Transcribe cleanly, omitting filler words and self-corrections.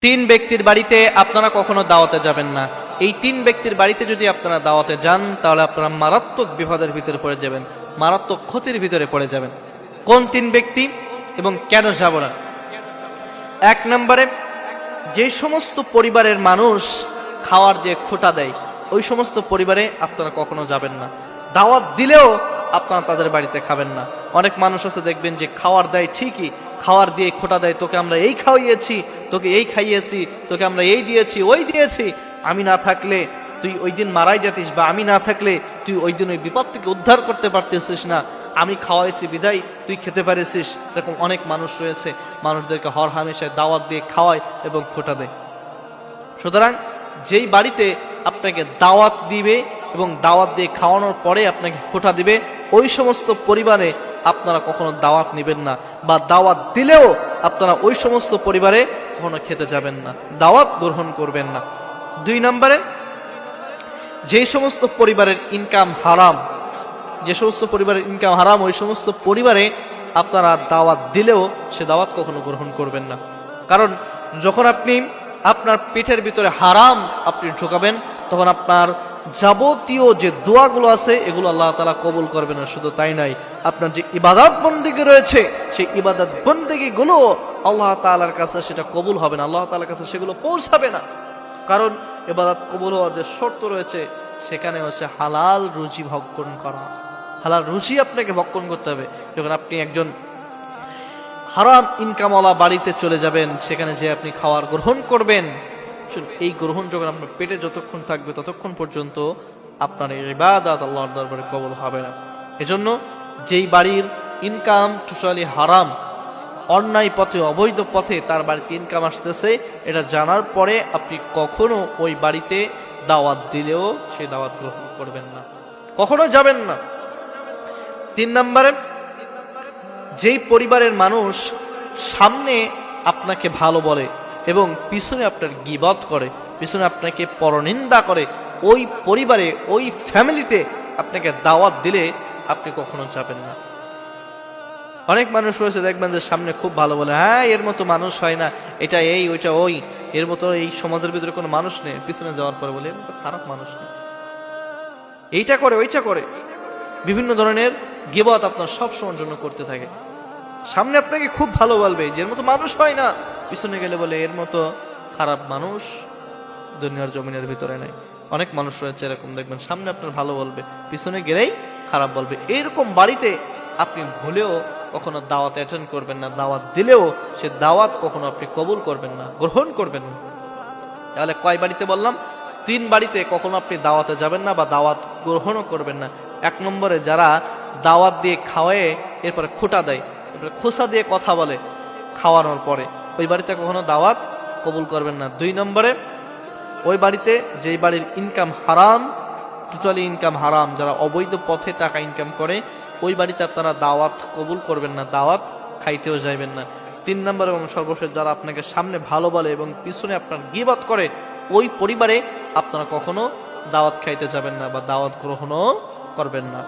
তিন ব্যক্তির বাড়িতে আপনারা কখনো দাওয়াতে যাবেন না। এই তিন ব্যক্তির বাড়িতে যদি আপনারা দাওয়াতে যান তাহলে আপনারা মারাত্মক বিপদের ভিতরে পড়ে যাবেন, মারাত্মক ক্ষতির ভিতরে পড়ে যাবেন। কোন তিন ব্যক্তি এবং কেন যাব না? এক নম্বরে, যে সমস্ত পরিবারের মানুষ খাওয়ার দিয়ে খোটা দেয় ওই সমস্ত পরিবারে আপনারা কখনো যাবেন না। দাওয়াত দিলেও আপনারা তাদের বাড়িতে খাবেন না। অনেক মানুষ আছে দেখবেন যে খাওয়ার দেয় ঠিকই, খাওয়ার দিয়ে খোটা দেয়, তোকে আমরা এই খাওয়াইয়েছি, তোকে এই খাইয়েছি, তোকে আমরা এই দিয়েছি ওই দিয়েছি, আমি না থাকলে তুই ওই দিন মারাই যেতিস, বা আমি না থাকলে তুই ওই দিন ওই বিপদ থেকে উদ্ধার করতে পারতেছিস না, আমি খাওয়াইছি বিদায় তুই খেতে পারিস। এরকম অনেক মানুষ রয়েছে, মানুষদেরকে হর হামেশায় দাওয়াত দিয়ে খাওয়ায় এবং খোটা দেয়। সুতরাং যেই বাড়িতে আপনাকে দাওয়াত দিবে এবং দাওয়াত দিয়ে খাওয়ানোর পরে আপনাকে খোটা দিবে ওই সমস্ত পরিবারে আপনারা কখনো দাওয়াত নেবেন না, বা দাওয়াত দিলেও আপনারা ওই সমস্ত পরিবারে কখনো খেতে যাবেন না, দাওয়াত গ্রহণ করবেন না। দুই নম্বরে, যে সমস্ত পরিবারের ইনকাম হারাম, যে সমস্ত পরিবারের ইনকাম হারাম ওই সমস্ত পরিবারে আপনারা দাওয়াত দিলেও সে দাওয়াত কখনো গ্রহণ করবেন না। কারণ যখন আপনি আপনার পেটের ভিতরে হারাম আপনি ঢোকাবেন তখন আপনার যাবতীয় যে দোয়াগুলো আছে এগুলো আল্লাহ তাআলা কবুল করবে না। শুধু তাই নয়, আপনার যে ইবাদত বন্দেগী রয়েছে সেই ইবাদত বন্দেগী গুলো আল্লাহ তাআলার কাছে সেটা কবুল হবে না, আল্লাহ তাআলার কাছে সেগুলো পৌঁছাবে না। কারণ ইবাদত কবুল হওয়ার যে শর্ত রয়েছে সেখানে হচ্ছে হালাল রুজি ভক্ষণ করা, হালাল রুজি আপনাকে ভক্ষণ করতে হবে। যখন আপনি একজন হারাম ইনকামওয়ালা বাড়িতে চলে যাবেন, সেখানে যে আপনি খাওয়ার গ্রহণ করবেন, এই গ্রহণ যখন আপনার পেটে যতক্ষণ থাকবে ততক্ষণ পর্যন্ত আপনার এই ইবাদত আল্লাহর দরবারে কবুল হবে না। এজন্য যেই বাড়ির ইনকাম টোটালি হারাম, অন্যায় পথে অবৈধ পথে তার বাড়িতে ইনকাম আসতেছে, এটা জানার পরে আপনি কখনো ওই বাড়িতে দাওয়াত দিলেও সেই দাওয়াত গ্রহণ করবেন না, কখনো যাবেন না। তিন নম্বরে, যেই পরিবারের মানুষ সামনে আপনাকে ভালো বলে এবং পিছনে আপনার গীবত করে, পিছনে আপনাকে পরনিন্দা করে, ওই পরিবারে ওই ফ্যামিলিতে আপনাকে দাওয়াত দিলে আপনি কখনো যাবেন না। অনেক মানুষ রয়েছে দেখবেন যে সামনে খুব ভালো বলে, হ্যাঁ এর মতো মানুষ হয় না, এটা এই ওইটা ওই, এর মতো এই সমাজের ভিতরে কোনো মানুষ নেই, পিছনে যাওয়ার পরে বলে এর মতো খারাপ মানুষ নেই, এইটা করে ওইটা করে, বিভিন্ন ধরনের গীবত আপনার সব সময়ের জন্য করতে থাকে। সামনে আপনাকে খুব ভালো বলবে যে এর মতো মানুষ হয় না, পিছনে গেলে বলে এর মতো খারাপ মানুষ দুনিয়ার জমিনের ভিতরে নেই। অনেক মানুষ রয়েছে এরকম, দেখবেন সামনে আপনার ভালো বলবে, পিছনে গেলেই খারাপ বলবে। এইরকম বাড়িতে আপনি ভুলেও কখনো দাওয়াত অ্যাটেন্ড করবেন না, দাওয়াত দিলেও সে দাওয়াত কখনো আপনি কবুল করবেন না, গ্রহণ করবেন না। তাহলে কয় বাড়িতে বললাম? তিন বাড়িতে কখনো আপনি দাওয়াতে যাবেন না বা দাওয়াত গ্রহণও করবেন না। এক নম্বরে, যারা দাওয়াত দিয়ে খাওয়ায় এরপরে খোটা দেয়, এরপরে খোসা দিয়ে কথা বলে খাওয়ানোর পরে, ওই বাড়িতে কখনো দাওয়াত কবুল করবেন না। দুই নম্বরে, ওই বাড়িতে যেই বাড়ির ইনকাম হারাম, টোটালি ইনকাম হারাম, যারা অবৈধ পথে টাকা ইনকাম করে ওই বাড়িতে আপনারা দাওয়াত কবুল করবেন না, দাওয়াত খাইতেও যাইবেন না। তিন নম্বর এবং সর্বশেষ, যারা আপনাকে সামনে ভালো বলে এবং পিছনে আপনার গীবত করে ওই পরিবারে আপনারা কখনো দাওয়াত খাইতে যাবেন না বা দাওয়াত গ্রহণও করবেন না।